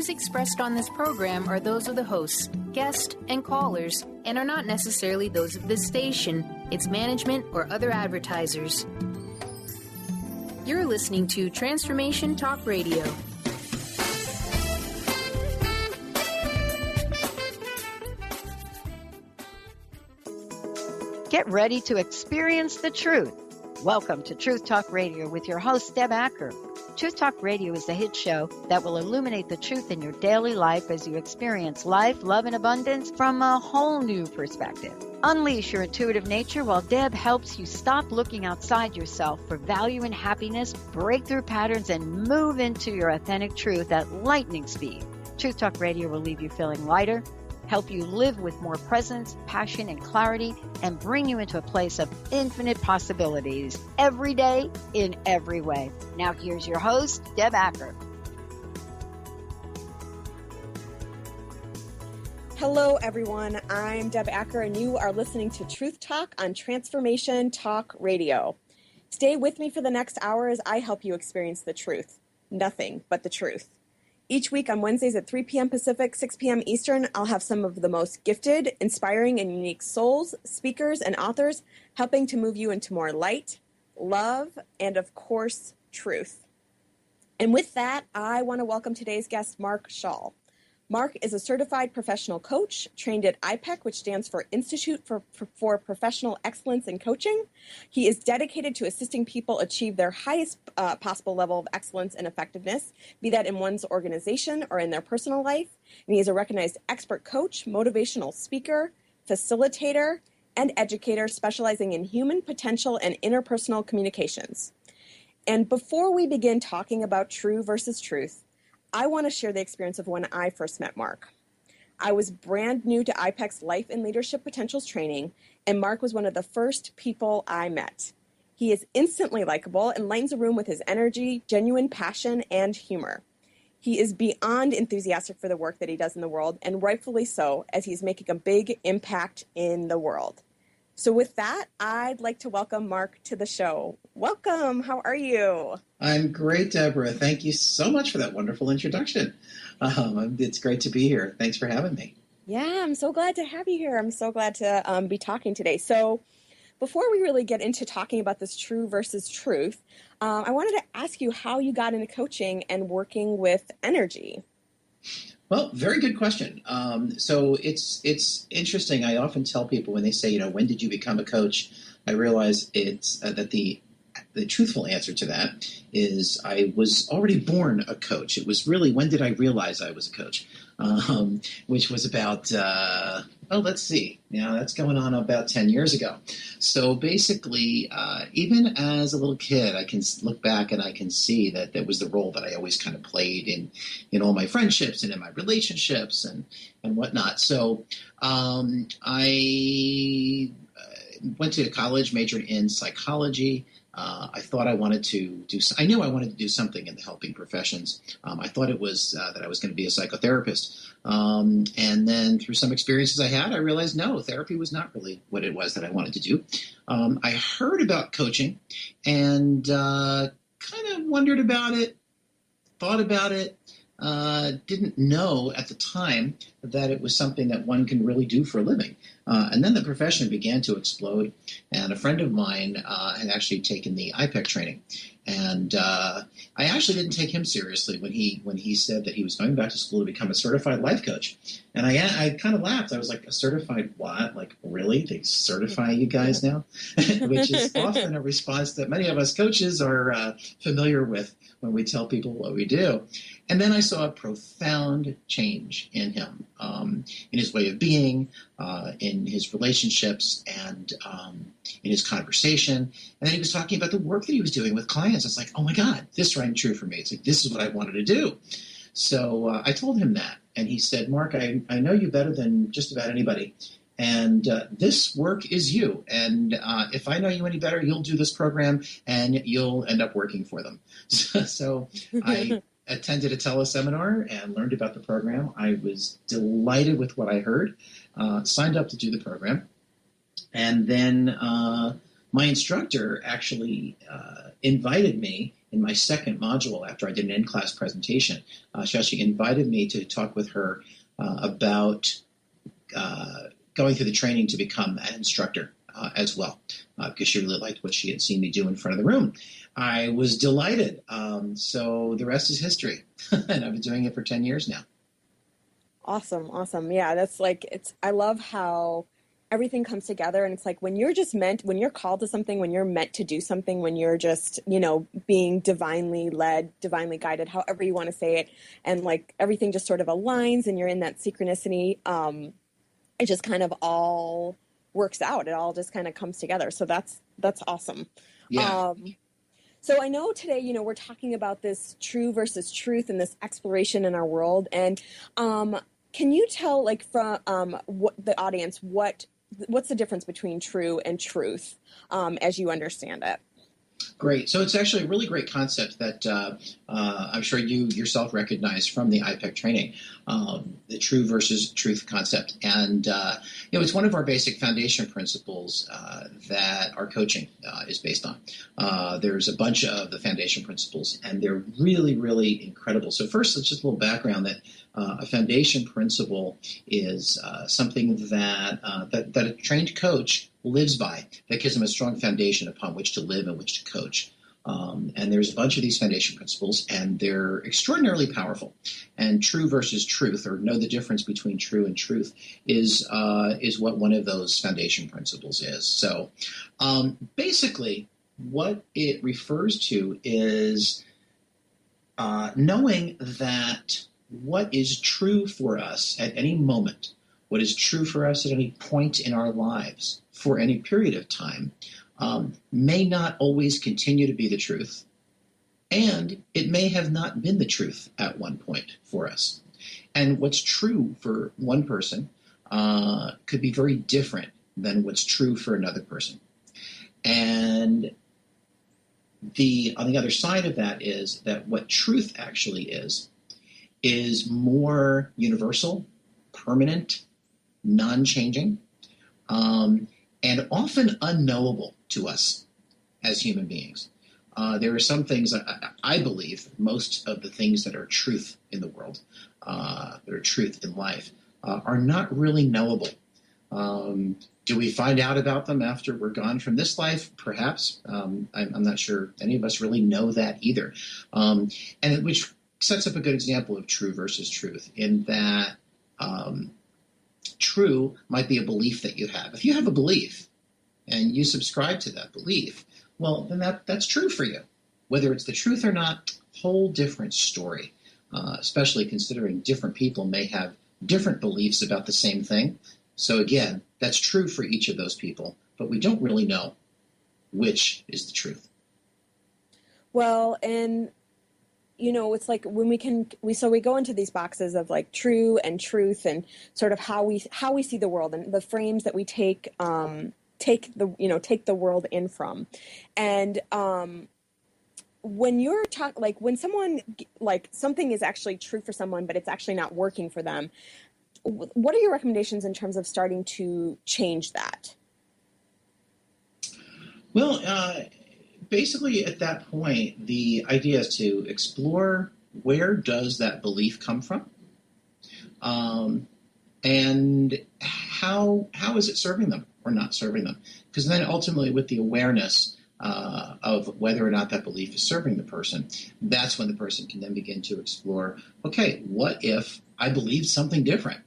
views expressed on this program are those of the hosts, guests, and callers, and are not necessarily those of this station, its management, or other advertisers. You're listening to Transformation Talk Radio. Get ready to experience the truth. Welcome to Truth Talk Radio with your host, Deb Acker. Truth Talk Radio is the hit show that will illuminate the truth in your daily life as you experience life, love, and abundance from a whole new perspective. Unleash your intuitive nature while Deb helps you stop looking outside yourself for value and happiness, break through patterns, and move into your authentic truth at lightning speed. Truth Talk Radio will leave you feeling lighter, help you live with more presence, passion, and clarity, and bring you into a place of infinite possibilities every day in every way. Now here's your host, Deb Acker. Hello, everyone. I'm Deb Acker, and you are listening to Truth Talk on Transformation Talk Radio. Stay with me for the next hour as I help you experience the truth. Nothing but the truth. Each week on Wednesdays at 3 p.m. Pacific, 6 p.m. Eastern, I'll have some of the most gifted, inspiring, and unique souls, speakers, and authors helping to move you into more light, love, and, of course, truth. And with that, I want to welcome today's guest, Mark Schall. Mark is a certified professional coach trained at IPEC, which stands for Institute for Professional Excellence in Coaching. He is dedicated to assisting people achieve their highest possible level of excellence and effectiveness, be that in one's organization or in their personal life. And he is a recognized expert coach, motivational speaker, facilitator, and educator specializing in human potential and interpersonal communications. And before we begin talking about true versus truth, I want to share the experience of when I first met Mark. I was brand new to IPEC's Life and Leadership Potentials training, and Mark was one of the first people I met. He is instantly likable and lightens a room with his energy, genuine passion, and humor. He is beyond enthusiastic for the work that he does in the world, and rightfully so, as he's making a big impact in the world. So with that, I'd like to welcome Mark to the show. Welcome. How are you? I'm great, Deborah. Thank you so much for that wonderful introduction. It's great to be here. Thanks for having me. Yeah, I'm so glad to have you here. I'm so glad to be talking today. So before we really get into talking about this true versus truth, I wanted to ask you how you got into coaching and working with energy. Well, very good question. So it's interesting. I often tell people when they say, when did you become a coach? I realize it's that the truthful answer to that is I was already born a coach. It was really, when did I realize I was a coach? Which was about, let's see. That's going on about 10 years ago. So basically, even as a little kid, I can look back and I can see that that was the role that I always kind of played in all my friendships and in my relationships and whatnot. So I went to college, majored in psychology. I thought I wanted to I knew I wanted to do something in the helping professions. I thought it was that I was going to be a psychotherapist. And then through some experiences I had, I realized, no, therapy was not really what it was that I wanted to do. I heard about coaching and kind of wondered about it, thought about it. Didn't know at the time that it was something that one can really do for a living. And then the profession began to explode, and a friend of mine had actually taken the IPEC training. And I actually didn't take him seriously when he said that he was going back to school to become a certified life coach. And I kind of laughed. I was like, a certified what? Like, really? They certify you guys now? Which is often a response that many of us coaches are familiar with when we tell people what we do. And then I saw a profound change in him, in his way of being, in his relationships, and in his conversation. And then he was talking about the work that he was doing with clients. It's like, oh my God, this rang true for me. It's like, this is what I wanted to do. So I told him that. And he said, Mark, I know you better than just about anybody. And this work is you. And if I know you any better, you'll do this program and you'll end up working for them. So I attended a teleseminar and learned about the program. I was delighted with what I heard, signed up to do the program. And then my instructor actually invited me in my second module after I did an in-class presentation. She actually invited me to talk with her about going through the training to become an instructor as well, because she really liked what she had seen me do in front of the room. I was delighted. So the rest is history. And I've been doing it for 10 years now. Awesome. Yeah, that's like, I love how everything comes together, and it's like when you're called to something, when you're meant to do something, when you're just, being divinely led, divinely guided, however you want to say it, and like everything just sort of aligns and you're in that synchronicity, it just kind of all works out. It all just kind of comes together. So that's awesome. Yeah. So I know today, we're talking about this true versus truth and this exploration in our world. And can you tell, like, from what the audience, what's the difference between true and truth as you understand it? Great. So it's actually a really great concept that I'm sure you yourself recognize from the IPEC training, the true versus truth concept. And, it's one of our basic foundation principles that our coaching is based on. There's a bunch of the foundation principles, and they're really, really incredible. So first, it's just a little background that a foundation principle is something that a trained coach lives by, that gives them a strong foundation upon which to live and which to coach. And there's a bunch of these foundation principles, and they're extraordinarily powerful. And true versus truth, or know the difference between true and truth, is what one of those foundation principles is. So basically, what it refers to is knowing that what is true for us at any moment, what is true for us at any point in our lives for any period of time, may not always continue to be the truth, and it may have not been the truth at one point for us. And what's true for one person could be very different than what's true for another person. And on the other side of that is that what truth actually is more universal, permanent, non-changing, and often unknowable to us as human beings. There are some things, I believe, most of the things that are truth in the world, that are truth in life, are not really knowable. Do we find out about them after we're gone from this life? Perhaps. I'm not sure any of us really know that either. And which sets up a good example of true versus truth, in that true might be a belief that you have. If you have a belief and you subscribe to that belief, well, then that's true for you. Whether it's the truth or not, whole different story, especially considering different people may have different beliefs about the same thing. So again, that's true for each of those people, but we don't really know which is the truth. Well, and it's like when we go into these boxes of like true and truth, and sort of how we see the world, and the frames that we take the world in from. And when you're when someone, like, something is actually true for someone, but it's actually not working for them, what are your recommendations in terms of starting to change that? Well, basically, at that point, the idea is to explore where does that belief come from, and how is it serving them or not serving them? Because then ultimately, with the awareness of whether or not that belief is serving the person, that's when the person can then begin to explore, okay, what if I believed something different?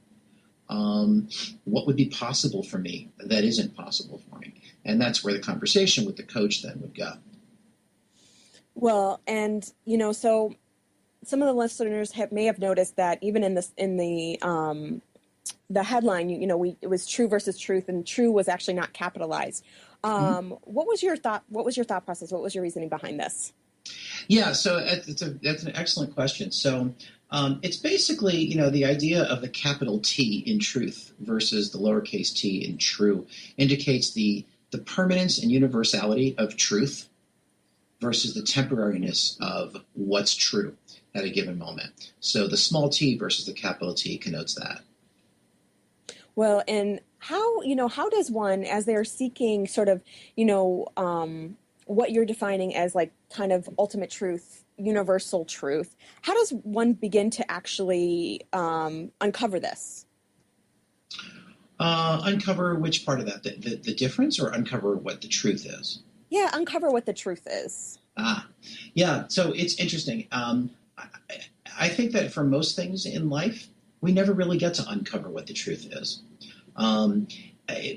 What would be possible for me that isn't possible for me? And that's where the conversation with the coach then would go. Well, and so some of the listeners may have noticed that even in the headline, it was true versus truth, and true was actually not capitalized. What was your thought? What was your thought process? What was your reasoning behind this? Yeah, so that's an excellent question. So it's basically, the idea of the capital T in truth versus the lowercase t in true indicates the permanence and universality of truth versus the temporariness of what's true at a given moment. So the small t versus the capital T connotes that. Well, and how does one, as they're seeking sort of, what you're defining as like kind of ultimate truth, universal truth, how does one begin to actually uncover this? Uncover which part of that? The difference, or uncover what the truth is? Yeah, uncover what the truth is. Yeah. So it's interesting. I think that for most things in life, we never really get to uncover what the truth is.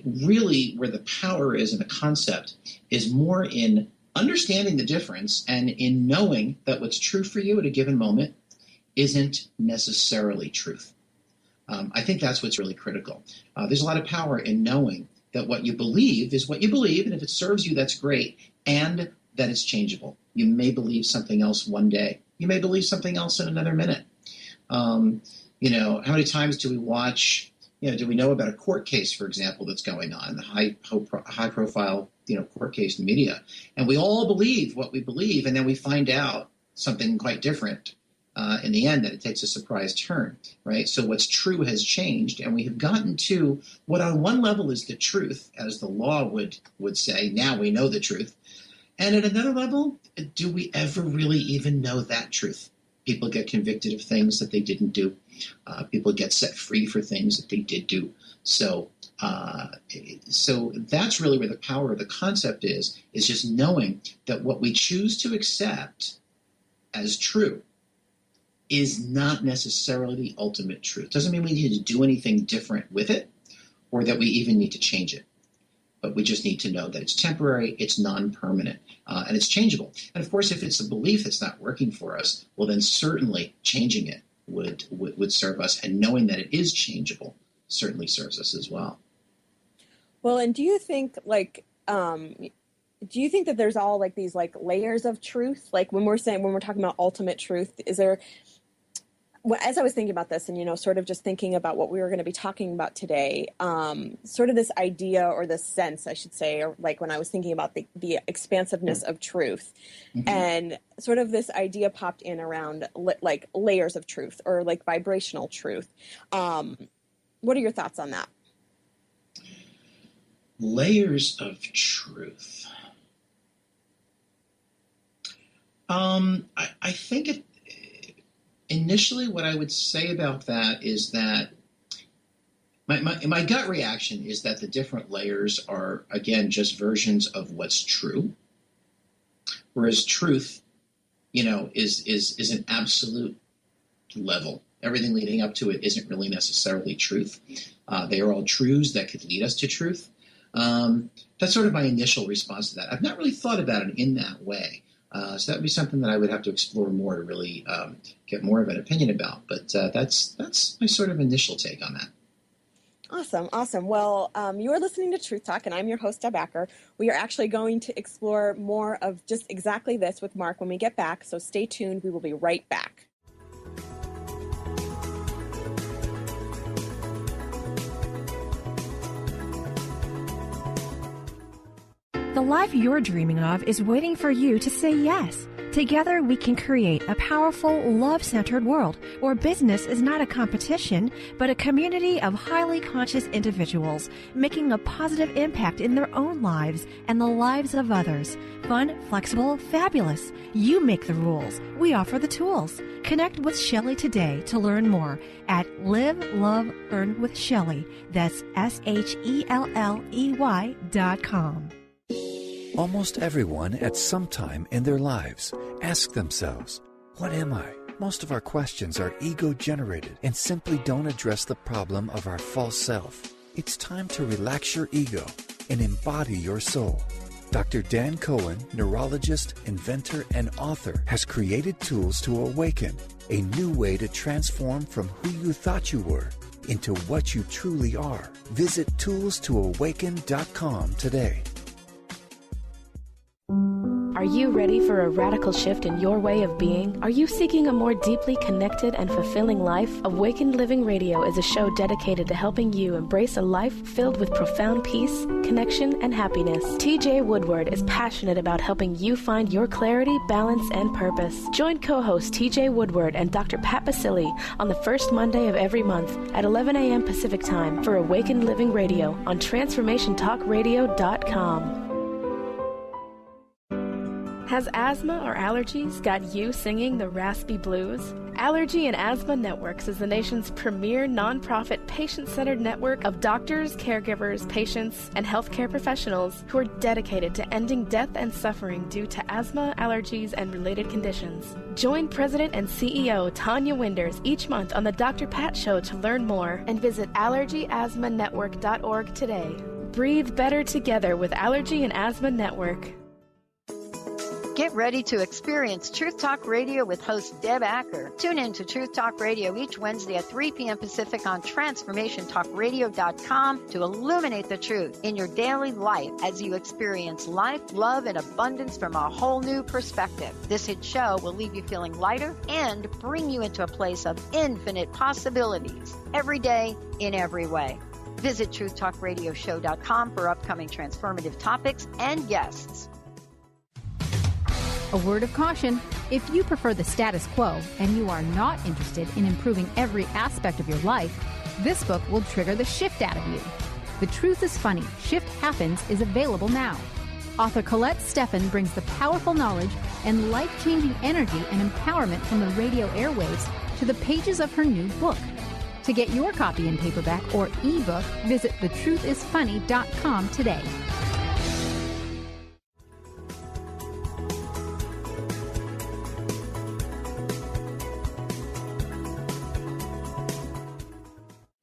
Really, where the power is in the concept is more in understanding the difference and in knowing that what's true for you at a given moment isn't necessarily truth. I think that's what's really critical. There's a lot of power in knowing that what you believe is what you believe, and if it serves you, that's great, and that it's changeable. You may believe something else one day. You may believe something else in another minute. How many times do we watch, do we know about a court case, for example, that's going on, the high-profile, court case in the media, and we all believe what we believe, and then we find out something quite different in the end, that it takes a surprise turn, right? So what's true has changed, and we have gotten to what on one level is the truth, as the law would say, now we know the truth. And at another level, do we ever really even know that truth? People get convicted of things that they didn't do. People get set free for things that they did do. So that's really where the power of the concept is just knowing that what we choose to accept as true is not necessarily the ultimate truth. Doesn't mean we need to do anything different with it or that we even need to change it. But we just need to know that it's temporary, it's non-permanent, and it's changeable. And of course, if it's a belief that's not working for us, well, then certainly changing it would serve us. And knowing that it is changeable certainly serves us as well. Well, and do you think that there's all like these like layers of truth? Like when we're talking about ultimate truth, is there, as I was thinking about this and, sort of just thinking about what we were going to be talking about today, sort of this idea or this sense, I should say, or like when I was thinking about the expansiveness of truth, mm-hmm. and sort of this idea popped in around like layers of truth or like vibrational truth. What are your thoughts on that? Layers of truth. I think initially what I would say about that is that my gut reaction is that the different layers are, again, just versions of what's true, whereas truth, is an absolute level. Everything leading up to it isn't really necessarily truth. They are all truths that could lead us to truth. That's sort of my initial response to that. I've not really thought about it in that way. So that would be something that I would have to explore more to really get more of an opinion about. But that's my sort of initial take on that. Awesome. Well, you are listening to Truth Talk, and I'm your host, Deb Acker. We are actually going to explore more of just exactly this with Mark when we get back. So stay tuned. We will be right back. The life you're dreaming of is waiting for you to say yes. Together, we can create a powerful, love-centered world where business is not a competition, but a community of highly conscious individuals making a positive impact in their own lives and the lives of others. Fun, flexible, fabulous. You make the rules. We offer the tools. Connect with Shelley today to learn more at Live, Love, Earn with Shelley. That's SHELLEY.com. Almost everyone at some time in their lives ask themselves, what am I? Most of our questions are ego-generated and simply don't address the problem of our false self. It's time to relax your ego and embody your soul. Dr. Dan Cohen, neurologist, inventor, and author, has created tools to awaken, a new way to transform from who you thought you were into what you truly are. Visit toolstoawaken.com today. Are you ready for a radical shift in your way of being? Are you seeking a more deeply connected and fulfilling life? Awakened Living Radio is a show dedicated to helping you embrace a life filled with profound peace, connection, and happiness. TJ Woodward is passionate about helping you find your clarity, balance, and purpose. Join co-host TJ Woodward and Dr. Pat Basili on the first Monday of every month at 11 a.m. Pacific Time for Awakened Living Radio on TransformationTalkRadio.com. Has asthma or allergies got you singing the raspy blues? Allergy and Asthma Networks is the nation's premier nonprofit patient-centered network of doctors, caregivers, patients, and healthcare professionals who are dedicated to ending death and suffering due to asthma, allergies, and related conditions. Join President and CEO Tanya Winders each month on the Dr. Pat Show to learn more and visit allergyasthmanetwork.org today. Breathe better together with Allergy and Asthma Network. Get ready to experience Truth Talk Radio with host Deb Acker. Tune in to Truth Talk Radio each Wednesday at 3 p.m. Pacific on TransformationTalkRadio.com to illuminate the truth in your daily life as you experience life, love, and abundance from a whole new perspective. This hit show will leave you feeling lighter and bring you into a place of infinite possibilities every day in every way. Visit TruthTalkRadioshow.com for upcoming transformative topics and guests. A word of caution: if you prefer the status quo and you are not interested in improving every aspect of your life, this book will trigger the shift out of you. The Truth is Funny, Shift Happens is available now. Author Colette Steffen brings the powerful knowledge and life-changing energy and empowerment from the radio airwaves to the pages of her new book. To get your copy in paperback or ebook, visit thetruthisfunny.com today.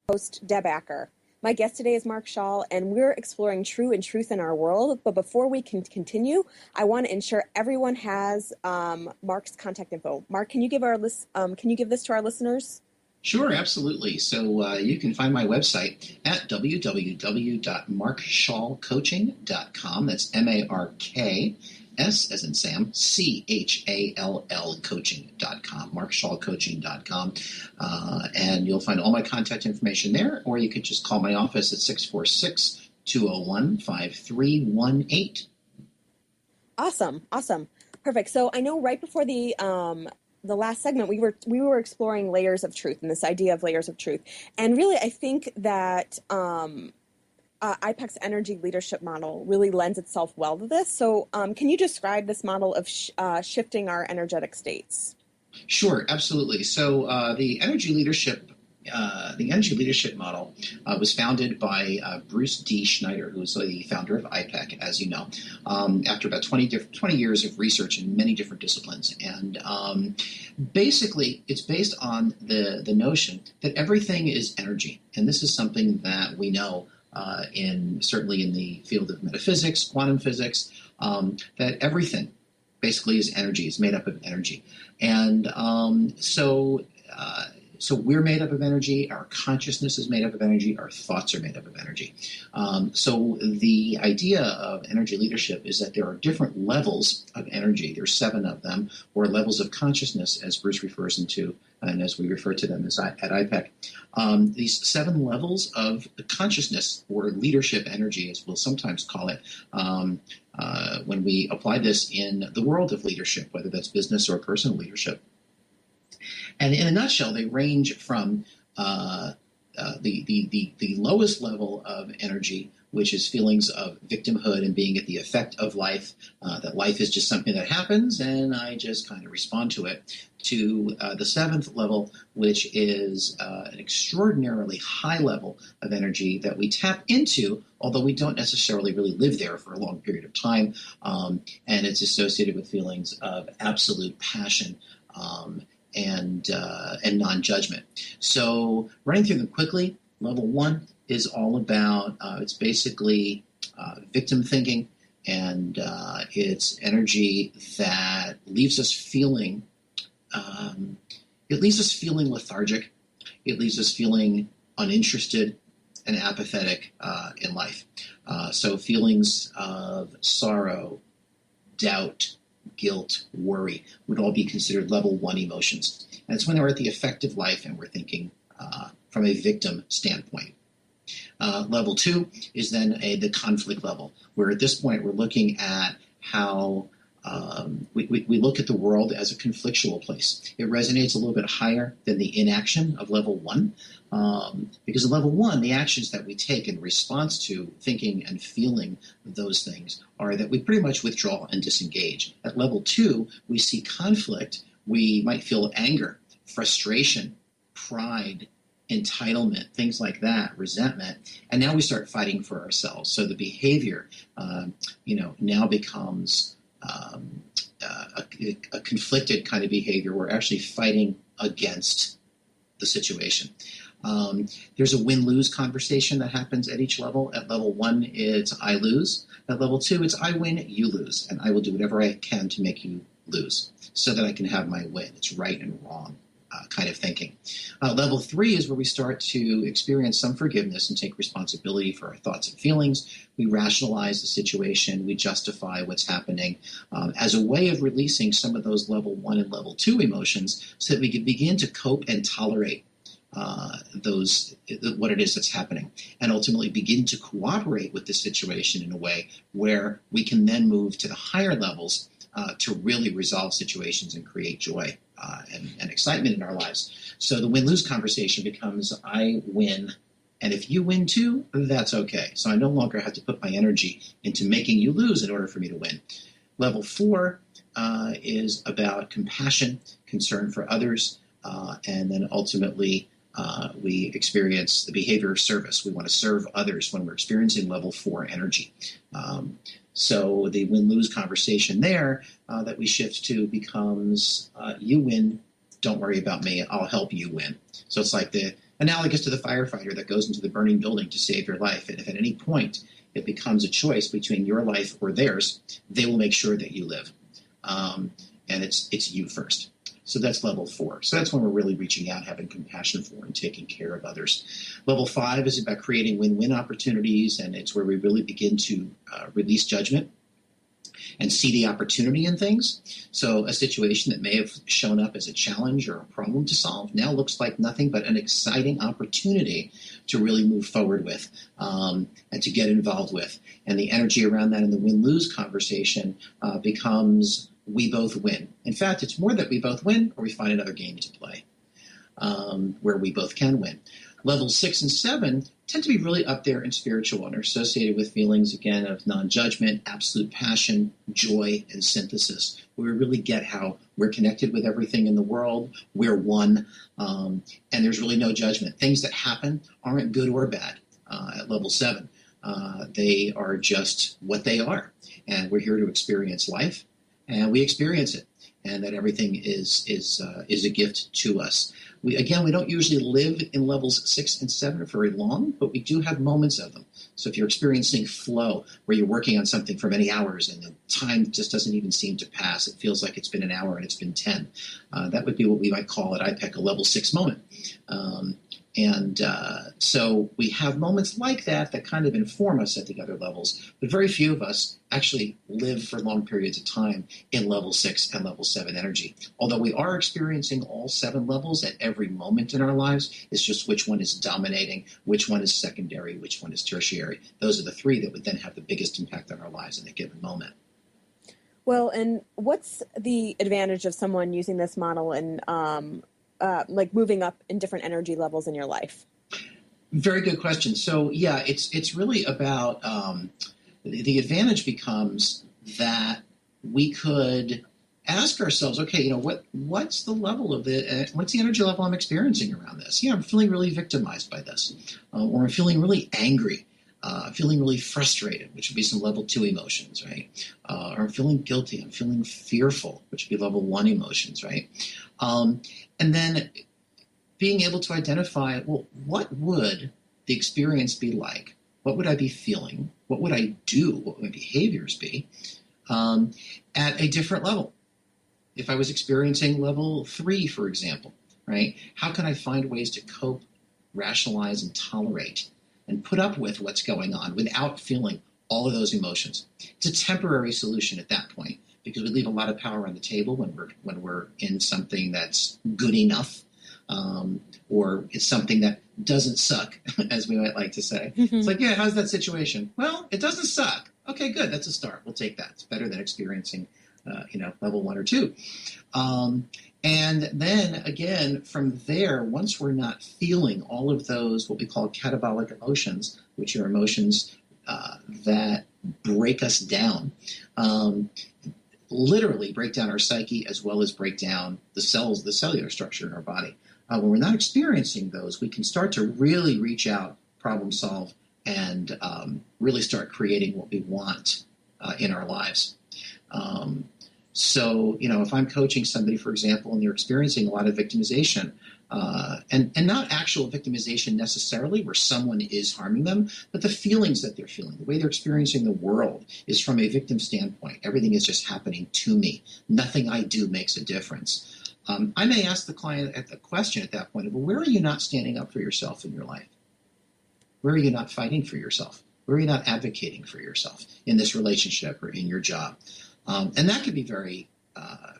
Host Deb Acker. My guest today is Mark Schall, and we're exploring true and truth in our world. But before we can continue, I want to ensure everyone has Mark's contact info. Mark, can you give this to our listeners? Sure, absolutely. So you can find my website at www.markschallcoaching.com. That's MARK. S as in Sam, CHALL coaching.com, markschallcoaching.com. And you'll find all my contact information there, or you could just call my office at 646-201-5318. Awesome. Perfect. So I know right before the last segment, we were exploring layers of truth and this idea of layers of truth. And really, I think that IPEC's energy leadership model really lends itself well to this. So can you describe this model of shifting our energetic states? Sure, absolutely. So the energy leadership model was founded by Bruce D. Schneider, who is the founder of IPEC, as you know, after about 20 years of research in many different disciplines. And basically, it's based on the notion that everything is energy. And this is something that we know certainly in the field of metaphysics, quantum physics, that everything basically is energy, is made up of energy. And so we're made up of energy, our consciousness is made up of energy, our thoughts are made up of energy. So the idea of energy leadership is that there are different levels of energy. There's 7 of them, or levels of consciousness, as Bruce refers them to, and as we refer to them as at IPEC. These 7 levels of consciousness, or leadership energy, as we'll sometimes call it, when we apply this in the world of leadership, whether that's business or personal leadership. And in a nutshell, they range from the lowest level of energy, which is feelings of victimhood and being at the effect of life, that life is just something that happens and I just kind of respond to it, to the 7th level, which is an extraordinarily high level of energy that we tap into, although we don't necessarily really live there for a long period of time, and it's associated with feelings of absolute passion and non-judgment. So running through them quickly, level 1 is all about, it's basically victim thinking, and it's energy that leaves us feeling, lethargic. It leaves us feeling uninterested and apathetic in life. So feelings of sorrow, doubt, guilt, worry would all be considered level 1 emotions. And it's when we're at the effect of life and we're thinking from a victim standpoint. Level 2 is then the conflict level, where at this point we're looking at how We look at the world as a conflictual place. It resonates a little bit higher than the inaction of level 1, because at level 1, the actions that we take in response to thinking and feeling those things are that we pretty much withdraw and disengage. At level 2, we see conflict. We might feel anger, frustration, pride, entitlement, things like that, resentment, and now we start fighting for ourselves. So the behavior, now becomes a conflicted kind of behavior. We're actually fighting against the situation. There's a win-lose conversation that happens at each level. At level 1, it's I lose. At level 2, it's I win, you lose, and I will do whatever I can to make you lose so that I can have my win. It's right and wrong kind of thinking. Level 3 is where we start to experience some forgiveness and take responsibility for our thoughts and feelings. We rationalize the situation. We justify what's happening as a way of releasing some of those level 1 and level 2 emotions so that we can begin to cope and tolerate what it is that's happening, and ultimately begin to cooperate with the situation in a way where we can then move to the higher levels to really resolve situations and create joy and excitement in our lives. So the win-lose conversation becomes I win, and if you win too, that's okay. So I no longer have to put my energy into making you lose in order for me to win. Level 4 is about compassion, concern for others, and then ultimately we experience the behavior of service. We want to serve others when we're experiencing level 4 energy. So the win-lose conversation there that we shift to becomes you win, don't worry about me, I'll help you win. So it's like the analogous to the firefighter that goes into the burning building to save your life. And if at any point it becomes a choice between your life or theirs, they will make sure that you live. And it's you first. So that's level 4. So that's when we're really reaching out, having compassion for and taking care of others. Level 5 is about creating win-win opportunities, and it's where we really begin to release judgment and see the opportunity in things. So a situation that may have shown up as a challenge or a problem to solve now looks like nothing but an exciting opportunity to really move forward with and to get involved with. And the energy around that in the win-lose conversation becomes we both win. In fact, it's more that we both win or we find another game to play where we both can win. Levels 6 and 7 tend to be really up there in spiritual and are associated with feelings, again, of non-judgment, absolute passion, joy, and synthesis, where we really get how we're connected with everything in the world, we're one, and there's really no judgment. Things that happen aren't good or bad at level 7. They are just what they are, and we're here to experience life, and we experience it, and that everything is a gift to us. We don't usually live in levels 6 and 7 very long, but we do have moments of them. So if you're experiencing flow, where you're working on something for many hours and the time just doesn't even seem to pass, it feels like it's been an hour and it's been 10. That would be what we might call at IPEC a level 6 moment. So we have moments like that kind of inform us at the other levels, but very few of us actually live for long periods of time in level 6 and level 7 energy. Although we are experiencing all 7 levels at every moment in our lives, it's just which one is dominating, which one is secondary, which one is tertiary. Those are the 3 that would then have the biggest impact on our lives in a given moment. Well, and what's the advantage of someone using this model and like moving up in different energy levels in your life? Very good question. So yeah, it's really about the advantage becomes that we could ask ourselves, okay, what's the level of what's the energy level I'm experiencing around this? I'm feeling really victimized by this, or I'm feeling really angry. Feeling really frustrated, which would be some level 2 emotions, right? Or I'm feeling guilty. I'm feeling fearful, which would be level 1 emotions, right? And then being able to identify, well, what would the experience be like? What would I be feeling? What would I do? What would my behaviors be at a different level? If I was experiencing level 3, for example, right? How can I find ways to cope, rationalize, and tolerate and put up with what's going on without feeling all of those emotions? It's a temporary solution at that point because we leave a lot of power on the table when we're in something that's good enough, or it's something that doesn't suck, as we might like to say. Mm-hmm. It's like, yeah, how's that situation? Well, it doesn't suck. Okay, good. That's a start. We'll take that. It's better than experiencing level 1 or 2. And then again, from there, once we're not feeling all of those, what we call catabolic emotions, which are emotions that break us down, literally break down our psyche as well as break down the cellular structure in our body. When we're not experiencing those, we can start to really reach out, problem solve, and really start creating what we want in our lives. So, if I'm coaching somebody, for example, and they're experiencing a lot of victimization, and not actual victimization necessarily where someone is harming them, but the feelings that they're feeling, the way they're experiencing the world is from a victim standpoint. Everything is just happening to me. Nothing I do makes a difference. I may ask the client the question at that point of, well, where are you not standing up for yourself in your life? Where are you not fighting for yourself? Where are you not advocating for yourself in this relationship or in your job? And that could be very,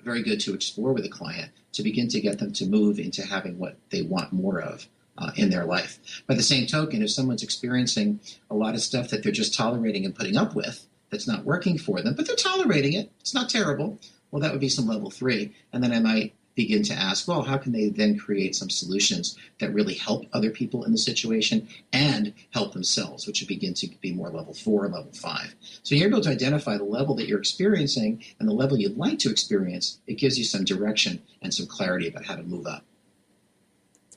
very good to explore with a client to begin to get them to move into having what they want more of in their life. By the same token, if someone's experiencing a lot of stuff that they're just tolerating and putting up with that's not working for them, but they're tolerating it, it's not terrible, well, that would be some level 3. And then I might begin to ask, well, how can they then create some solutions that really help other people in the situation and help themselves, which would begin to be more level 4, level 5. So you're able to identify the level that you're experiencing and the level you'd like to experience. It gives you some direction and some clarity about how to move up.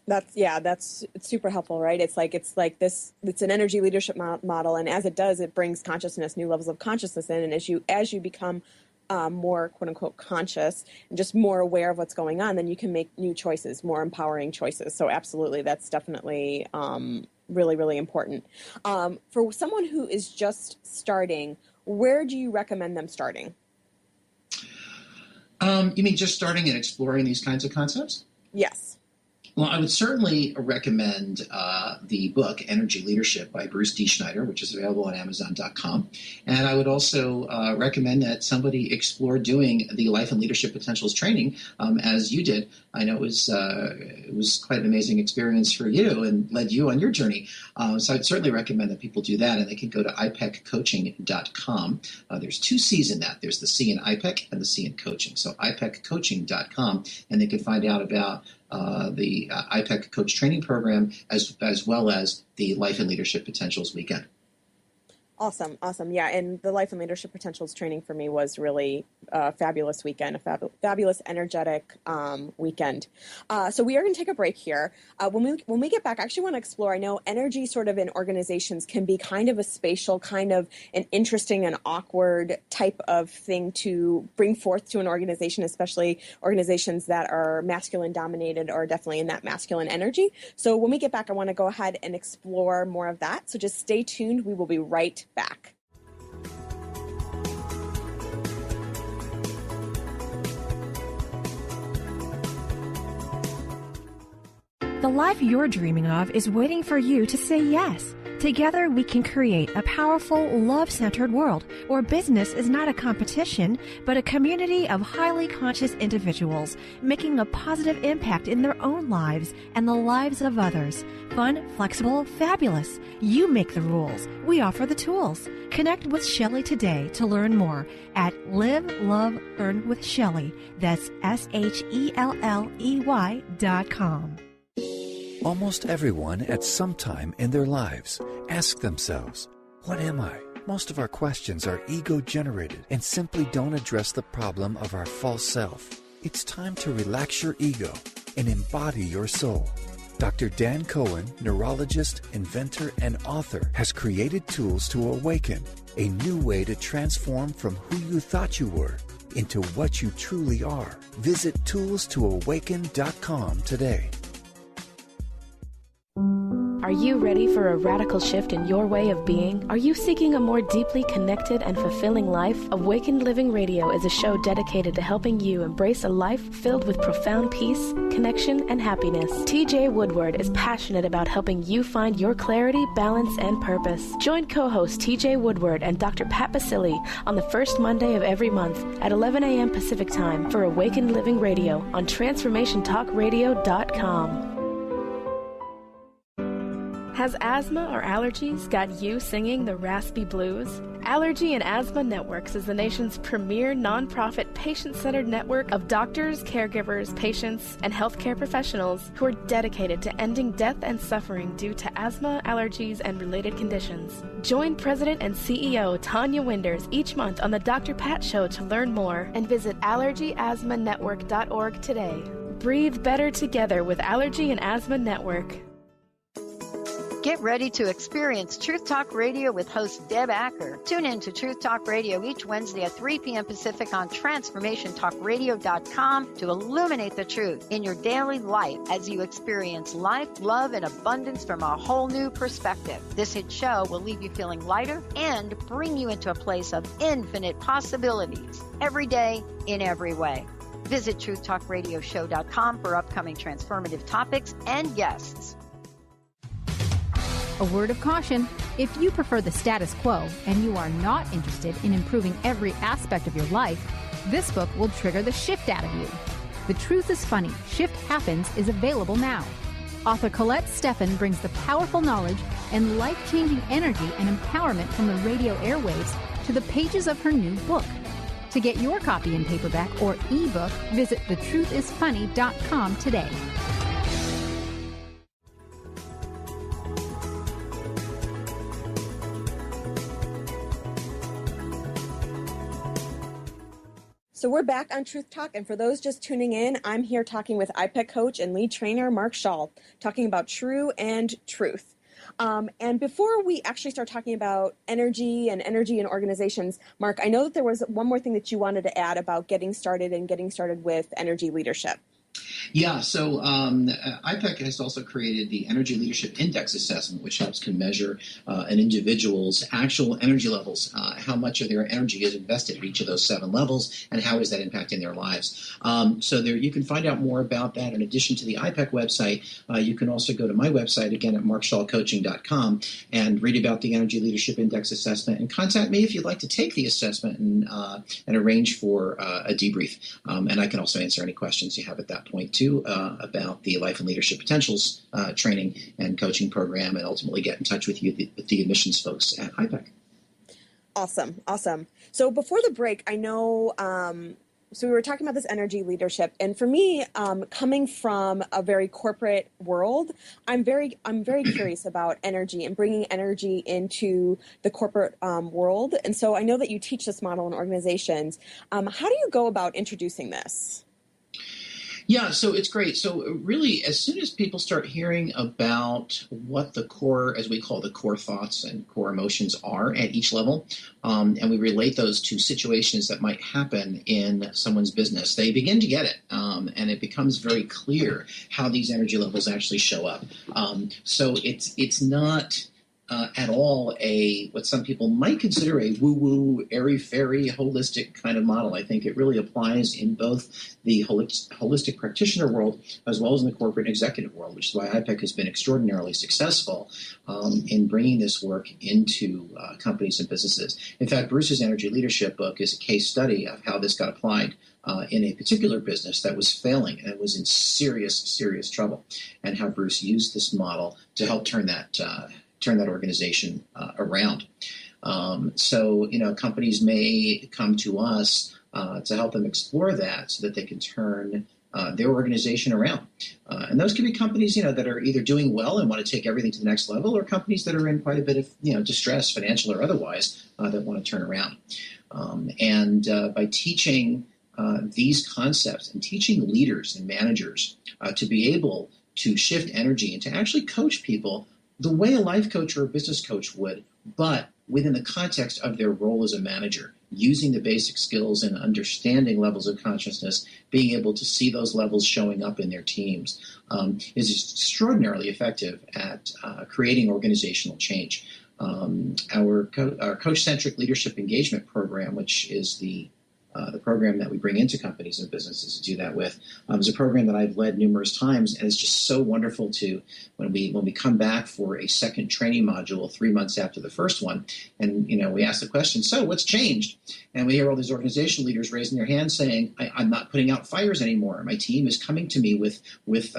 That's super helpful, right? It's like this. It's an energy leadership model, and as it does, it brings consciousness, new levels of consciousness in, and as you become more quote unquote conscious and just more aware of what's going on, then you can make new choices, more empowering choices. So absolutely, that's definitely really, really important. For someone who is just starting, where do you recommend them starting? You mean just starting and exploring these kinds of concepts? Yes. Well, I would certainly recommend the book Energy Leadership by Bruce D. Schneider, which is available on Amazon.com. And I would also recommend that somebody explore doing the Life and Leadership Potentials training as you did. I know it was quite an amazing experience for you and led you on your journey. So I'd certainly recommend that people do that, and they can go to ipeccoaching.com. There's 2 C's in that. There's the C in IPEC and the C in coaching. So ipeccoaching.com, and they can find out about the IPEC Coach Training Program as well as the Life and Leadership Potentials Weekend. Awesome. Yeah, and the Life and Leadership Potentials training for me was really a fabulous weekend, a fabulous, energetic weekend. So we are going to take a break here. When we get back, I actually want to explore, I know energy sort of in organizations can be kind of a spatial, kind of an interesting and awkward type of thing to bring forth to an organization, especially organizations that are masculine dominated or definitely in that masculine energy. So when we get back, I want to go ahead and explore more of that. So just stay tuned. We will be right back. The life you're dreaming of is waiting for you to say yes. Together, we can create a powerful, love-centered world where business is not a competition, but a community of highly conscious individuals making a positive impact in their own lives and the lives of others. Fun, flexible, fabulous. You make the rules. We offer the tools. Connect with Shelley today to learn more at Live, Love, Learn with Shelley. That's SHELLEY.com. Almost everyone at some time in their lives ask themselves, what am I? Most of our questions are ego-generated and simply don't address the problem of our false self. It's time to relax your ego and embody your soul. Dr. Dan Cohen, neurologist, inventor, and author, has created tools to awaken, a new way to transform from who you thought you were into what you truly are. Visit toolstoawaken.com today. Are you ready for a radical shift in your way of being? Are you seeking a more deeply connected and fulfilling life? Awakened Living Radio is a show dedicated to helping you embrace a life filled with profound peace, connection, and happiness. TJ Woodward is passionate about helping you find your clarity, balance, and purpose. Join co-host TJ Woodward and Dr. Pat Basili on the first Monday of every month at 11 a.m. Pacific Time for Awakened Living Radio on TransformationTalkRadio.com. Has asthma or allergies got you singing the raspy blues? Allergy and Asthma Networks is the nation's premier nonprofit patient-centered network of doctors, caregivers, patients, and healthcare professionals who are dedicated to ending death and suffering due to asthma, allergies, and related conditions. Join President and CEO Tanya Winders each month on the Dr. Pat Show to learn more and visit allergyasthmanetwork.org today. Breathe better together with Allergy and Asthma Network. Get ready to experience Truth Talk Radio with host Deb Acker. Tune in to Truth Talk Radio each Wednesday at 3 p.m. Pacific on TransformationTalkRadio.com to illuminate the truth in your daily life as you experience life, love, and abundance from a whole new perspective. This hit show will leave you feeling lighter and bring you into a place of infinite possibilities every day in every way. Visit TruthTalkRadioshow.com for upcoming transformative topics and guests. A word of caution: if you prefer the status quo and you are not interested in improving every aspect of your life, this book will trigger the shift out of you. The Truth is Funny, Shift Happens is available now. Author Colette Steffen brings the powerful knowledge and life-changing energy and empowerment from the radio airwaves to the pages of her new book. To get your copy in paperback or ebook, visit thetruthisfunny.com today. So we're back on Truth Talk, and for those just tuning in, I'm here talking with IPEC coach and lead trainer Mark Schall, talking about true and truth. And before we actually start talking about energy and organizations, Mark, I know that there was one more thing that you wanted to add about getting started with energy leadership. Yeah, so IPEC has also created the Energy Leadership Index Assessment, which helps can measure an individual's actual energy levels, how much of their energy is invested at each of those 7 levels, and how is that impacting their lives. So there, you can find out more about that. In addition to the IPEC website, you can also go to my website, again, at markschallcoaching.com, and read about the Energy Leadership Index Assessment, and contact me if you'd like to take the assessment and arrange for a debrief. And I can also answer any questions you have at that point, too, about the Life and Leadership Potentials training and coaching program, and ultimately get in touch with you, the admissions folks at IPEC. Awesome. So before the break, I know, so we were talking about this energy leadership, and for me, coming from a very corporate world, I'm very curious about energy and bringing energy into the corporate world. And so I know that you teach this model in organizations. How do you go about introducing this? Yeah, so it's great. So really, as soon as people start hearing about what the core, as we call the core thoughts and core emotions are at each level, and we relate those to situations that might happen in someone's business, they begin to get it. And it becomes very clear how these energy levels actually show up. So it's not at all what some people might consider a woo-woo, airy-fairy, holistic kind of model. I think it really applies in both the holistic practitioner world as well as in the corporate and executive world, which is why IPEC has been extraordinarily successful in bringing this work into companies and businesses. In fact, Bruce's Energy Leadership book is a case study of how this got applied in a particular business that was failing and it was in serious trouble, and how Bruce used this model to help turn that organization around. So, companies may come to us to help them explore that so that they can turn their organization around. And those can be companies, that are either doing well and want to take everything to the next level, or companies that are in quite a bit of, distress, financial or otherwise, that want to turn around. And by teaching these concepts and teaching leaders and managers to be able to shift energy and to actually coach people the way a life coach or a business coach would, but within the context of their role as a manager, using the basic skills and understanding levels of consciousness, being able to see those levels showing up in their teams, is extraordinarily effective at creating organizational change. Our coach-centric leadership engagement program, which is the the program that we bring into companies and businesses to do that with, is a program that I've led numerous times, and it's just so wonderful to when we come back for a second training module 3 months after the first one, and we ask the question, so what's changed? And we hear all these organization leaders raising their hands saying, I'm not putting out fires anymore. My team is coming to me with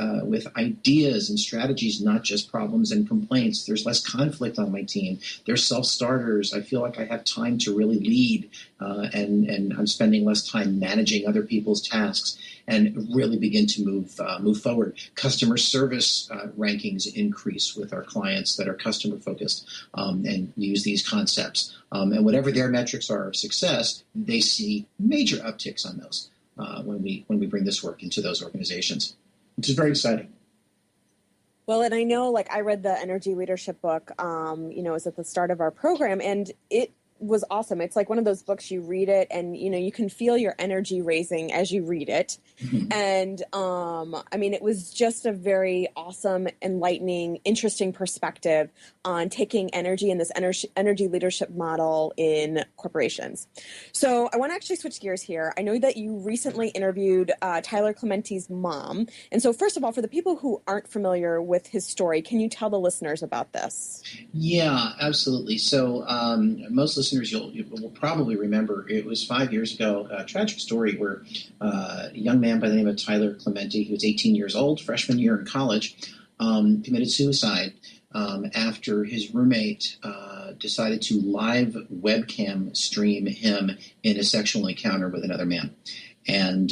ideas and strategies, not just problems and complaints. There's less conflict on my team. They're self-starters. I feel like I have time to really lead, and I'm spending less time managing other people's tasks, and really begin to move forward. Customer service rankings increase with our clients that are customer focused, and use these concepts. And whatever their metrics are of success, they see major upticks on those when we bring this work into those organizations, which is very exciting. Well, and I know, I read the Energy Leadership book, it was at the start of our program, and it was awesome. It's like one of those books, you read it and, you can feel your energy raising as you read it. Mm-hmm. And, it was just a very awesome, enlightening, interesting perspective on taking energy and this energy leadership model in corporations. So I want to actually switch gears here. I know that you recently interviewed Tyler Clementi's mom. And so first of all, for the people who aren't familiar with his story, can you tell the listeners about this? Yeah, absolutely. So most listeners will probably remember it was 5 years ago, a tragic story where a young man by the name of Tyler Clementi, he was 18 years old, freshman year in college, committed suicide after his roommate decided to live webcam stream him in a sexual encounter with another man. And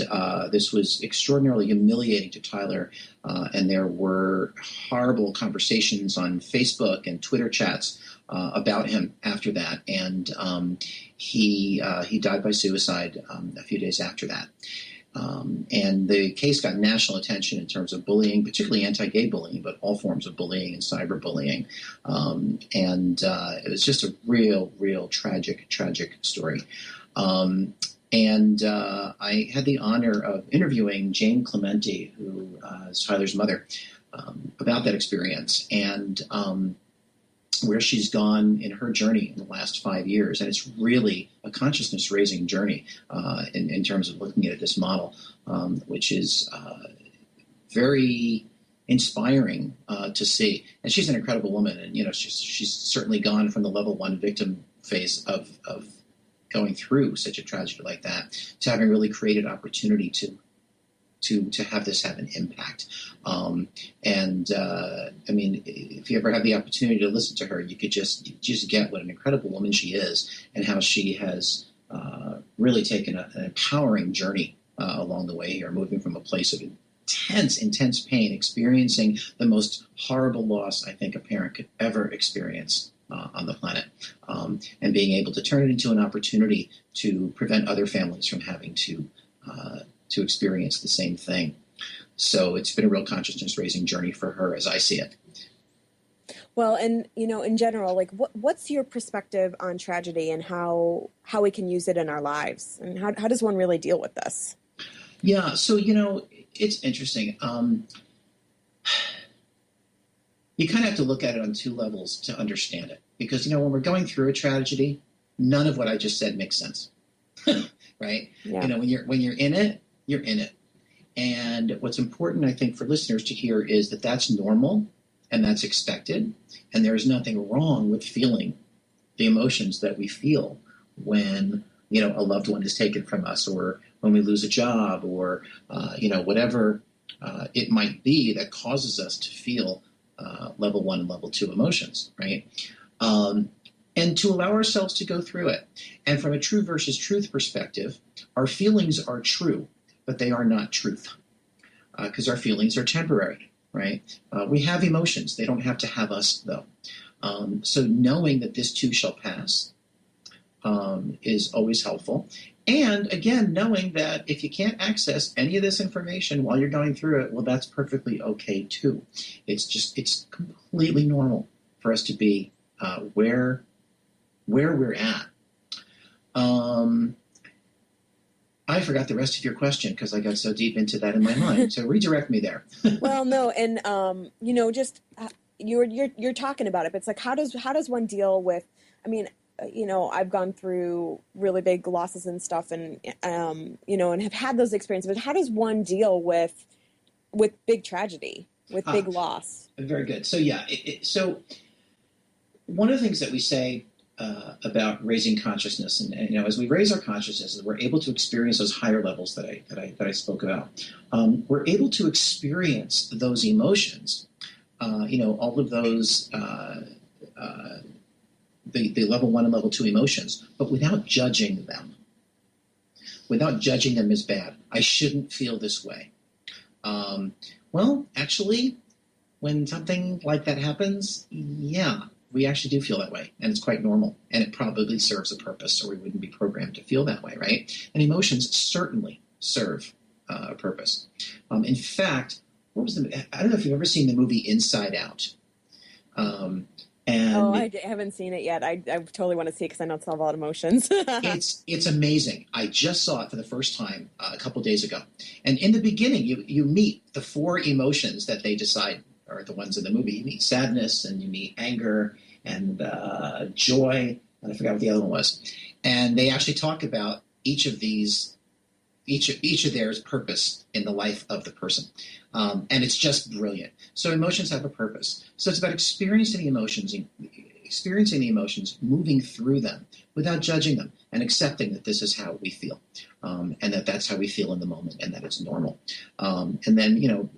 this was extraordinarily humiliating to Tyler, and there were horrible conversations on Facebook and Twitter chats about him after that, and he died by suicide a few days after that. And the case got national attention in terms of bullying, particularly anti-gay bullying, but all forms of bullying and cyberbullying. And it was just a real tragic story. And I had the honor of interviewing Jane Clementi, who is Tyler's mother, about that experience and where she's gone in her journey in the last 5 years. And it's really a consciousness-raising journey in terms of looking at this model, which is very inspiring to see. And she's an incredible woman. And, she's certainly gone from the level 1 victim phase of going through such a tragedy like that to having really created opportunity to have this have an impact. If you ever have the opportunity to listen to her, you could just get what an incredible woman she is and how she has really taken an empowering journey along the way here, moving from a place of intense pain, experiencing the most horrible loss I think a parent could ever experience on the planet, and being able to turn it into an opportunity to prevent other families from having to experience the same thing. So it's been a real consciousness-raising journey for her as I see it. Well, and, in general, what's your perspective on tragedy and how we can use it in our lives? And how does one really deal with this? Yeah, so, it's interesting. You kind of have to look at it on two levels to understand it. Because, when we're going through a tragedy, none of what I just said makes sense, right? Yeah. When you're in it, you're in it. And what's important, I think, for listeners to hear is that that's normal and that's expected. And there is nothing wrong with feeling the emotions that we feel when, a loved one is taken from us, or when we lose a job, or, whatever it might be that causes us to feel level 1 and level 2 emotions, right? And to allow ourselves to go through it. And from a true versus truth perspective, our feelings are true, but they are not truth, because our feelings are temporary, right? We have emotions. They don't have to have us, though. So knowing that this too shall pass is always helpful. And again, knowing that if you can't access any of this information while you're going through it, well, that's perfectly okay, too. It's completely normal for us to be where we're at. I forgot the rest of your question because I got so deep into that in my mind. So redirect me there. Well, no, and just you're talking about it, but it's like how does one deal with? I've gone through really big losses and stuff and have had those experiences, but how does one deal with big tragedy, with big loss? Very good. So so one of the things that we say about raising consciousness, and as we raise our consciousness, we're able to experience those higher levels that I spoke about. We're able to experience those emotions, all of those, the level 1 and level 2 emotions, but without judging them. Without judging them as bad. I shouldn't feel this way. Well, actually, when something like that happens, we actually do feel that way, and it's quite normal, and it probably serves a purpose, or we wouldn't be programmed to feel that way, right? And emotions certainly serve a purpose. In fact, I don't know if you've ever seen the movie Inside Out. I haven't seen it yet. I totally want to see it because I know it's all about emotions. It's amazing. I just saw it for the first time a couple days ago. And in the beginning, you meet the 4 emotions that they decide are the ones in the movie. You meet sadness, and you meet anger, and joy, and I forgot what the other one was. And they actually talk about each of theirs purpose in the life of the person. And it's just brilliant. So emotions have a purpose. So it's about experiencing the emotions, moving through them without judging them, and accepting that this is how we feel, and that's how we feel in the moment, and that it's normal. And then,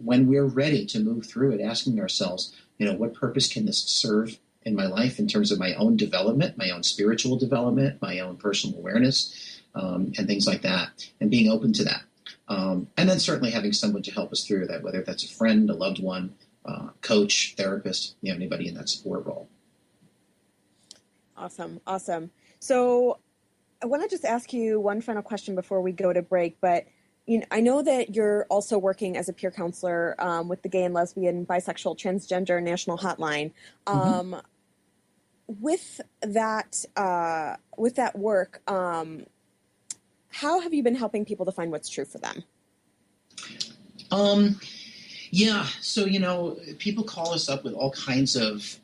when we're ready to move through it, asking ourselves, what purpose can this serve in my life in terms of my own development, my own spiritual development, my own personal awareness, and things like that, and being open to that. And then certainly having someone to help us through that, whether that's a friend, a loved one, coach, therapist, anybody in that support role. Awesome. So I want to just ask you one final question before we go to break, but I know that you're also working as a peer counselor with the Gay and Lesbian, Bisexual, Transgender National Hotline. With that work, how have you been helping people to find what's true for them? So, people call us up with all kinds of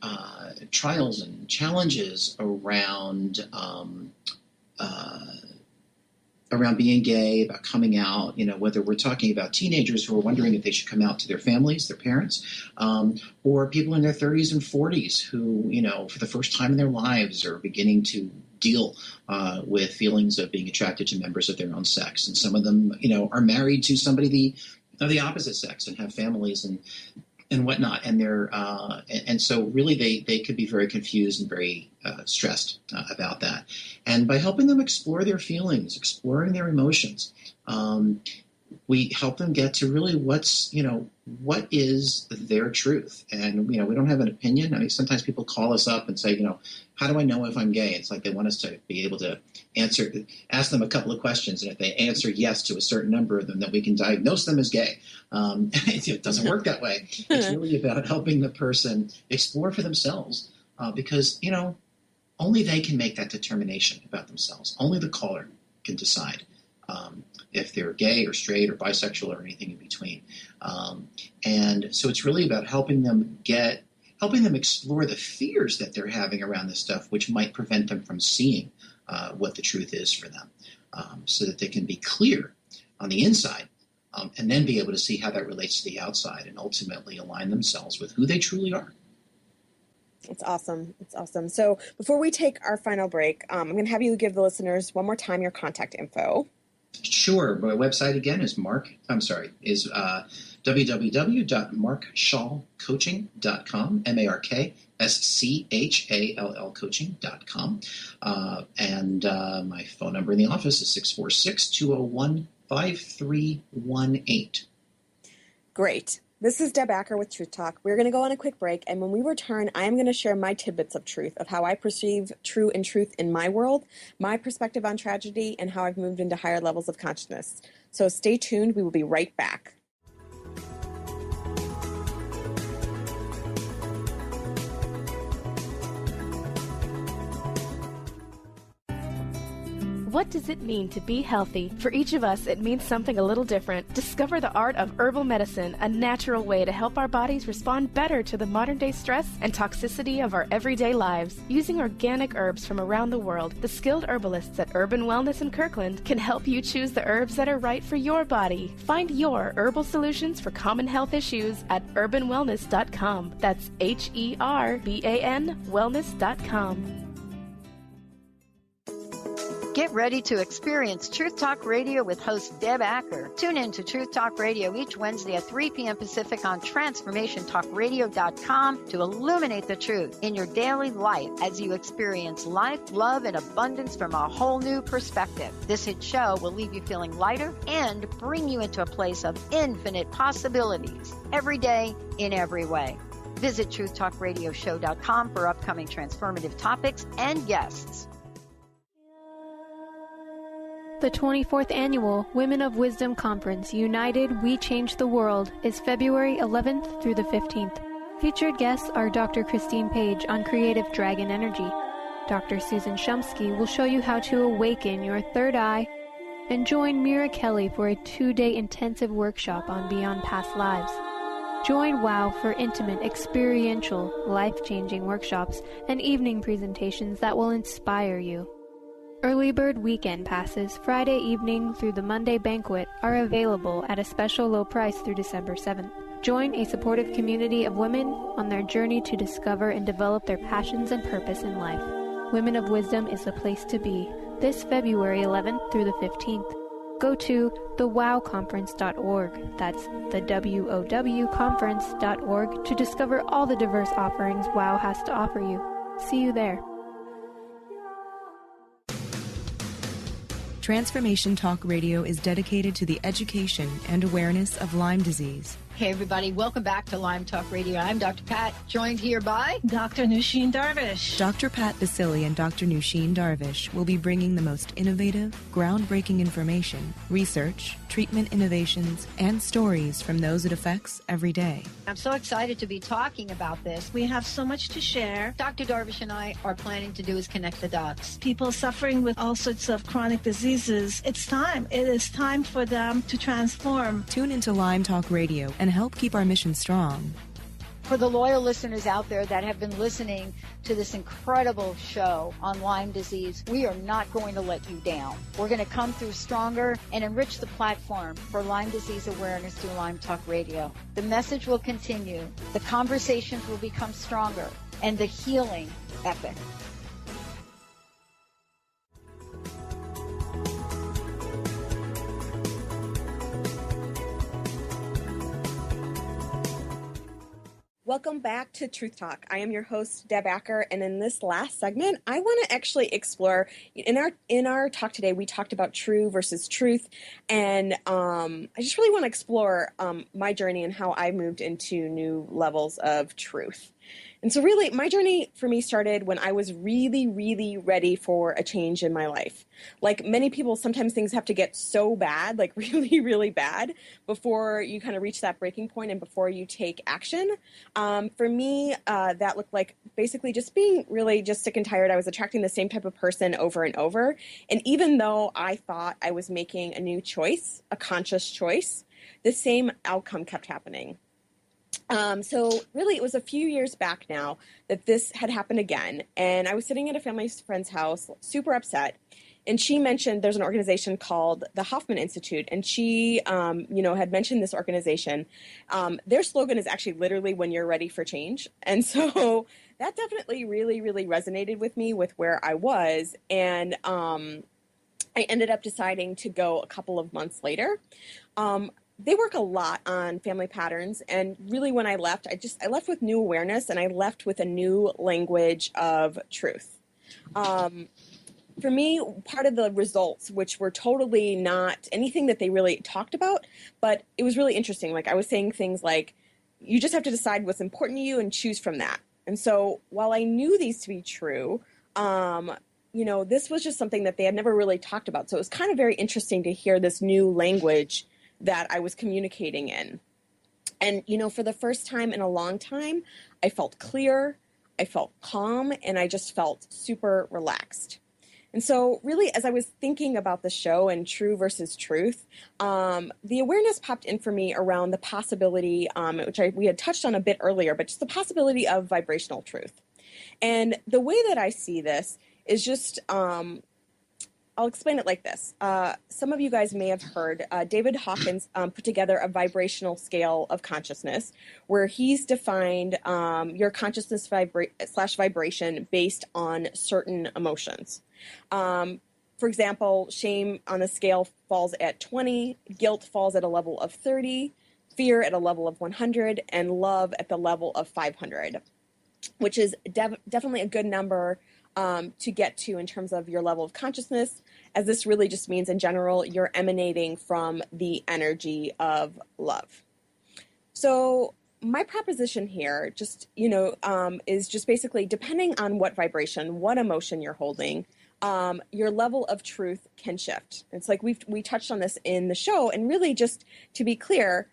trials and challenges around being gay, about coming out, whether we're talking about teenagers who are wondering if they should come out to their families, their parents, or people in their 30s and 40s who, for the first time in their lives are beginning to deal with feelings of being attracted to members of their own sex. And some of them, are married to somebody of the opposite sex and have families and whatnot. And they're and so really they could be very confused and very stressed about that. And by helping them explore their feelings, exploring their emotions, we help them get to really what is their truth. And, we don't have an opinion. I mean, sometimes people call us up and say, how do I know if I'm gay? It's like they want us to be able to ask them a couple of questions. And if they answer yes to a certain number of them, then we can diagnose them as gay. It doesn't work that way. It's really about helping the person explore for themselves because, only they can make that determination about themselves. Only the caller can decide if they're gay or straight or bisexual or anything in between. And so it's really about helping them explore the fears that they're having around this stuff, which might prevent them from seeing what the truth is for them, so that they can be clear on the inside and then be able to see how that relates to the outside and ultimately align themselves with who they truly are. It's awesome. So before we take our final break, I'm going to have you give the listeners one more time your contact info. Sure. My website again is www.markschallcoaching.com, MarkSchall coaching.com. And my phone number in the office is 646-201-5318. Great. This is Deb Acker with Truth Talk. We're going to go on a quick break, and when we return, I am going to share my tidbits of truth, of how I perceive true and truth in my world, my perspective on tragedy, and how I've moved into higher levels of consciousness. So stay tuned. We will be right back. What does it mean to be healthy? For each of us, it means something a little different. Discover the art of herbal medicine, a natural way to help our bodies respond better to the modern-day stress and toxicity of our everyday lives. Using organic herbs from around the world, the skilled herbalists at Urban Wellness in Kirkland can help you choose the herbs that are right for your body. Find your herbal solutions for common health issues at urbanwellness.com. That's HERBAN wellness.com. Get ready to experience Truth Talk Radio with host Deb Acker. Tune in to Truth Talk Radio each Wednesday at 3 p.m. Pacific on TransformationTalkRadio.com to illuminate the truth in your daily life as you experience life, love, and abundance from a whole new perspective. This hit show will leave you feeling lighter and bring you into a place of infinite possibilities every day in every way. Visit TruthTalkRadioshow.com for upcoming transformative topics and guests. The 24th Annual Women of Wisdom Conference, United We Change the World, is February 11th through the 15th. Featured guests are Dr. Christine Page on Creative Dragon Energy. Dr. Susan Shumsky will show you how to awaken your third eye, and join Mira Kelly for a 2-day intensive workshop on Beyond Past Lives. Join WOW for intimate, experiential, life-changing workshops and evening presentations that will inspire you. Early bird weekend passes Friday evening through the Monday banquet are available at a special low price through December 7th. Join a supportive community of women on their journey to discover and develop their passions and purpose in life. Women of Wisdom is the place to be this February 11th through the 15th. Go to thewowconference.org. That's the WOW conference.org to discover all the diverse offerings WOW has to offer you. See you there. Transformation Talk Radio is dedicated to the education and awareness of Lyme disease. Hey, everybody. Welcome back to Lyme Talk Radio. I'm Dr. Pat, joined here by Dr. Nusheen Darvish. Dr. Pat Basili and Dr. Nusheen Darvish will be bringing the most innovative, groundbreaking information, research, treatment innovations, and stories from those it affects every day. I'm so excited to be talking about this. We have so much to share. Dr. Darvish and I are planning to do is connect the dots. People suffering with all sorts of chronic diseases, it's time. It is time for them to transform. Tune into Lyme Talk Radio and help keep our mission strong. For the loyal listeners out there that have been listening to this incredible show on Lyme disease, we are not going to let you down. We're going to come through stronger and enrich the platform for Lyme disease awareness through Lyme Talk Radio. The message will continue, the conversations will become stronger, and the healing epic. Welcome back to Truth Talk. I am your host, Deb Acker, and in this last segment, I want to actually explore, in our talk today, we talked about true versus truth, and I just really want to explore my journey and how I moved into new levels of truth. And so really, my journey for me started when I was really, really ready for a change in my life. Like many people, sometimes things have to get so bad, like really, really bad, before you kind of reach that breaking point and before you take action. For me, that looked like basically just being really just sick and tired. I was attracting the same type of person over and over. And even though I thought I was making a new choice, a conscious choice, the same outcome kept happening. So really, it was a few years back now that this had happened again. And I was sitting at a family friend's house, super upset. And she mentioned there's an organization called the Hoffman Institute. And she, had mentioned this organization. Their slogan is actually literally when you're ready for change. And so that definitely really, really resonated with me with where I was. And I ended up deciding to go a couple of months later. They work a lot on family patterns, and really when I left, I left with new awareness, and I left with a new language of truth. For me, part of the results, which were totally not anything that they really talked about, but it was really interesting. Like I was saying things like, you just have to decide what's important to you and choose from that. And so while I knew these to be true, this was just something that they had never really talked about. So it was kind of very interesting to hear this new language that I was communicating in. And, for the first time in a long time, I felt clear, I felt calm, and I just felt super relaxed. And so really, as I was thinking about the show and true versus truth, the awareness popped in for me around the possibility, which we had touched on a bit earlier, but just the possibility of vibrational truth. And the way that I see this is just, I'll explain it like this. Some of you guys may have heard David Hawkins put together a vibrational scale of consciousness where he's defined your consciousness / vibration based on certain emotions. For example, shame on the scale falls at 20, guilt falls at a level of 30, fear at a level of 100, and love at the level of 500, which is definitely a good number to get to in terms of your level of consciousness, as this really just means in general you're emanating from the energy of love. So my proposition here just, is just basically depending on what vibration, what emotion you're holding, your level of truth can shift. It's like we touched on this in the show, and really just to be clear,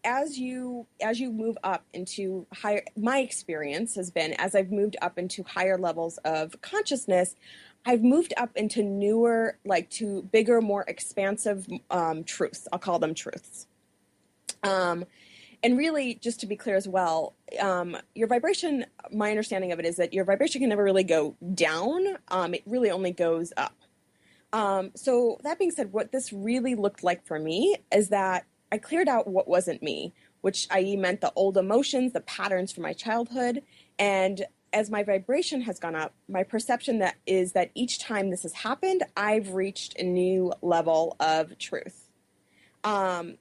as you move up into higher, my experience has been as I've moved up into higher levels of consciousness, I've moved up into newer, to bigger, more expansive truths. I'll call them truths. And really, just to be clear as well, your vibration, my understanding of it is that your vibration can never really go down. It really only goes up. So that being said, what this really looked like for me is that I cleared out what wasn't me, which i.e. meant the old emotions, the patterns from my childhood. And as my vibration has gone up, my perception is that each time this has happened, I've reached a new level of truth. And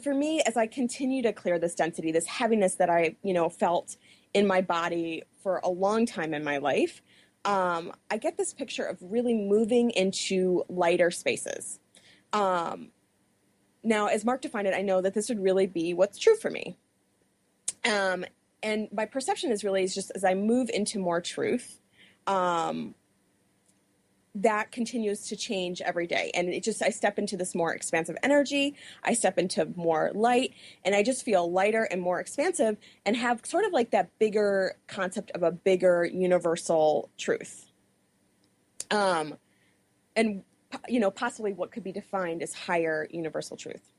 for me, as I continue to clear this density, this heaviness that I, felt in my body for a long time in my life, I get this picture of really moving into lighter spaces. Now, as Mark defined it, I know that this would really be what's true for me. And my perception is just as I move into more truth, that continues to change every day. And I step into this more expansive energy. I step into more light, and I just feel lighter and more expansive and have sort of like that bigger concept of a bigger universal truth. And possibly what could be defined as higher universal truth.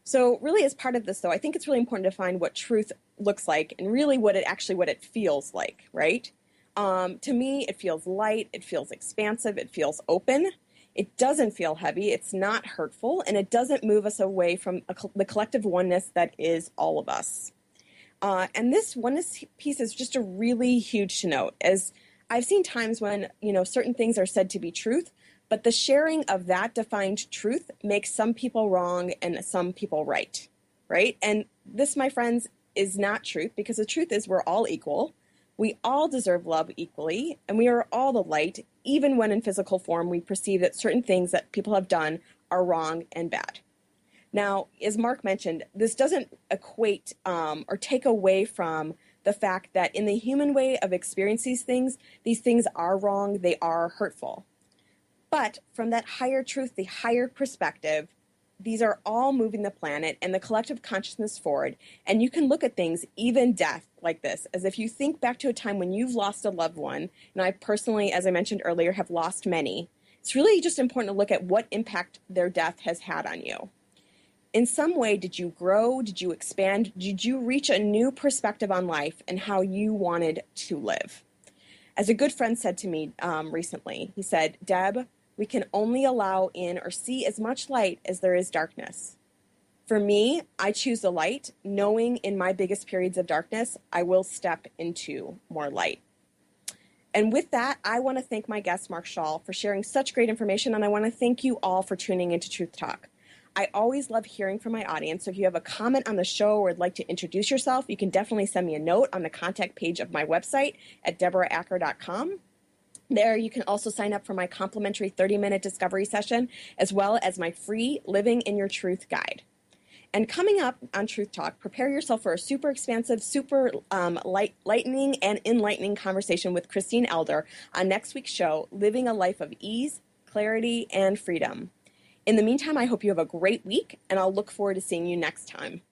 So really, as part of this, though, I think it's really important to find what truth looks like and really what it feels like, right? To me, it feels light, it feels expansive, it feels open. It doesn't feel heavy, it's not hurtful, and it doesn't move us away from the collective oneness that is all of us. And this oneness piece is just a really huge to note, as I've seen times when, certain things are said to be truth, but the sharing of that defined truth makes some people wrong and some people right? And this, my friends, is not truth, because the truth is we're all equal. We all deserve love equally, and we are all the light, even when in physical form we perceive that certain things that people have done are wrong and bad. Now, as Mark mentioned, this doesn't equate or take away from the fact that in the human way of experiencing these things are wrong, they are hurtful. But from that higher truth, the higher perspective, these are all moving the planet and the collective consciousness forward. And you can look at things, even death, like this, as if you think back to a time when you've lost a loved one. And I personally, as I mentioned earlier, have lost many. It's really just important to look at what impact their death has had on you. In some way, did you grow? Did you expand? Did you reach a new perspective on life and how you wanted to live? As a good friend said to me recently, he said, "Deb, we can only allow in or see as much light as there is darkness. For me, I choose the light, knowing in my biggest periods of darkness, I will step into more light." And with that, I want to thank my guest, Mark Schall, for sharing such great information, and I want to thank you all for tuning into Truth Talk. I always love hearing from my audience, so if you have a comment on the show or would like to introduce yourself, you can definitely send me a note on the contact page of my website at deboraacker.com. There, you can also sign up for my complimentary 30-minute discovery session, as well as my free Living in Your Truth guide. And coming up on Truth Talk, prepare yourself for a super expansive, super lightning and enlightening conversation with Christine Elder on next week's show, Living a Life of Ease, Clarity, and Freedom. In the meantime, I hope you have a great week, and I'll look forward to seeing you next time.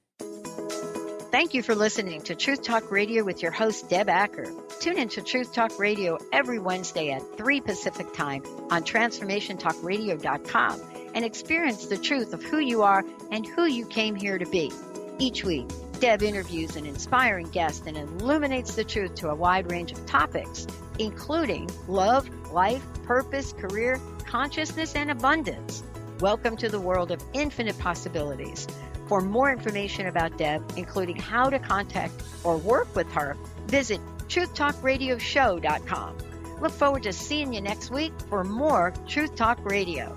Thank you for listening to Truth Talk Radio with your host, Deb Acker. Tune in to Truth Talk Radio every Wednesday at 3 Pacific Time on TransformationTalkRadio.com and experience the truth of who you are and who you came here to be. Each week, Deb interviews an inspiring guest and illuminates the truth to a wide range of topics, including love, life, purpose, career, consciousness, and abundance. Welcome to the world of infinite possibilities. For more information about Deb, including how to contact or work with her, visit TruthTalkRadioshow.com. Look forward to seeing you next week for more Truth Talk Radio.